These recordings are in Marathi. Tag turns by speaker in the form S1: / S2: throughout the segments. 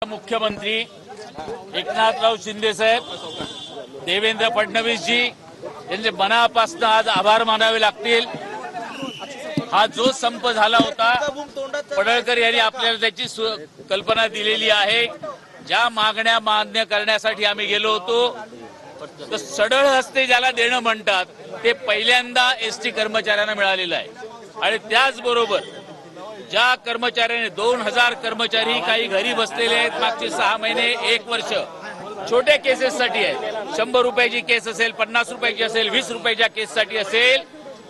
S1: मुख्यमंत्री एकनाथराव शिंदे साहेब, देवेंद्र फडणवीस जी यांचे मनापासून आज आभार मानावे लागतील। हा जो संप झाला होता, पडळकर यांनी आपल्याला त्याची कल्पना दिलेली आहे। ज्या मागण्या मान्य करण्यासाठी आम्ही गेलो होतो, तर सडळ हस्ते ज्याला देणं म्हणतात ते पहिल्यांदा एसटी कर्मचाऱ्यांना मिळालेलं आहे। आणि त्याचबरोबर ज्या कर्मचाऱ्यांनी 2000 कर्मचारी काही घरी बसलेले आहेत, मागचे 6 महिने 1 वर्ष छोट्या केसेससाठी आहे, 100 रुपयाची केस असेल, 50 रुपयाची असेल, 20 रुपयाच्या केससाठी असेल,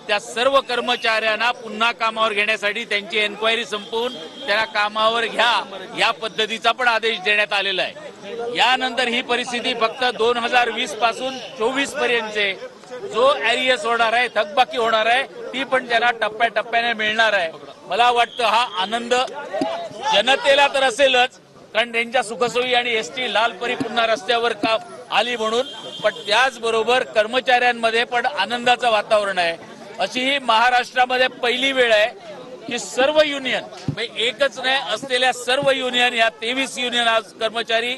S1: त्या सर्व कर्मचाऱ्यांना पुन्हा कामावर घेण्यासाठी त्यांची एन्क्वायरी संपवून त्यांना कामावर घ्या या पद्धतीचा पण आदेश देण्यात आलेला आहे। यानंतर ही परिस्थिती फक्त 2020 पासून 24 पर्यंतचे जो ॲरियस होणार आहे, थकबाकी होणार आहे, ती पण त्यांना टप्प्याटप्प्याने मिळणार आहे। मला वाटतं हा आनंद जनतेला तर असेलच, कारण त्यांच्या सुखसोयी आणि एसटी लालपरी पुन्हा रस्त्यावर का आली म्हणून, पण त्याचबरोबर कर्मचाऱ्यांमध्ये पण आनंदाचं वातावरण आहे। अशी ही महाराष्ट्रामध्ये पहिली वेळ आहे की सर्व युनियन, एकच नाही असलेल्या सर्व युनियन, या 23 युनियन आज कर्मचारी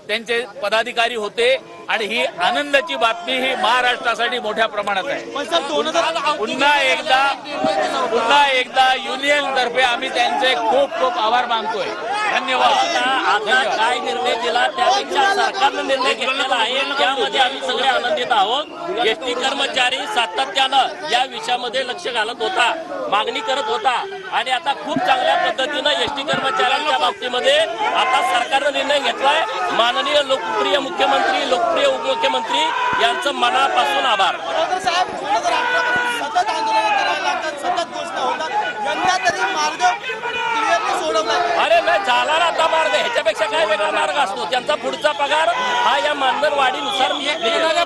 S1: त्यांचे पदाधिकारी होते आणि ही आनंदाची बातमी ही महाराष्ट्रासाठी मोठ्या प्रमाणात आहे। पुन्हा एकदा युनियन तर्फे आम्ही त्यांचे खूप खूप आभार मानतोय। धन्यवाद।
S2: आता काय निर्णय दिला त्यापेक्षा सरकारने निर्णय घेतलेला आहे, त्यामध्ये आम्ही सगळे आनंदित आहोत। एसटी कर्मचारी सातत्यानं या विषयामध्ये लक्ष घालत होता, मागणी करत होता आणि आता खूप चांगल्या पद्धतीनं एसटी कर्मचाऱ्यांच्या बाबतीमध्ये आता सरकारने निर्णय घेतलाय। माननीय लोकप्रिय मुख्यमंत्री, लोकप्रिय उपमुख्यमंत्री यांचं मनापासून आभार।
S3: सतत आंदोलन करायला लागतात, सतत घोषणा होतात, यंदा तरी मार्ग क्लिअरली सोडवला।
S2: अरे नाही झाला ना आता मार्ग, ह्याच्यापेक्षा काय वेगळा मार्ग असतो? त्यांचा पुढचा पगार हा या मानधन वाढीनुसार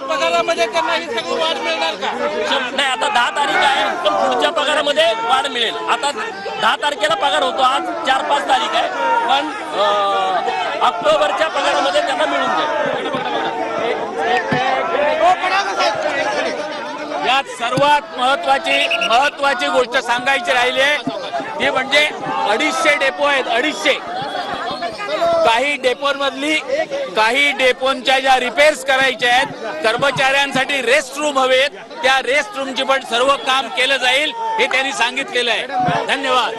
S3: पगारामध्ये त्यांना ही सगळी वाढ मिळणार का?
S2: नाही, आता 10 तारीख आहे, पण पुढच्या पगारामध्ये वाढ मिळेल। आता 10 तारखेला पगार होतो, आज 4-5 तारीख आहे, पण ऑक्टोबरच्या पगारामध्ये त्यांना मिळून जाईल।
S1: यात सर्वात महत्वाची गोष्ट सांगायची राहिली आहे ती म्हणजे 250 डेपो आहेत, 250। काही डेपोंच्या ज्या रिपेअर्स करायच्या आहेत, कर्मचाऱ्यांसाठी रेस्ट रूम हवेत, त्या रेस्ट रूमची पण सर्व काम केलं जाईल हे त्यांनी सांगितलेलं आहे। धन्यवाद।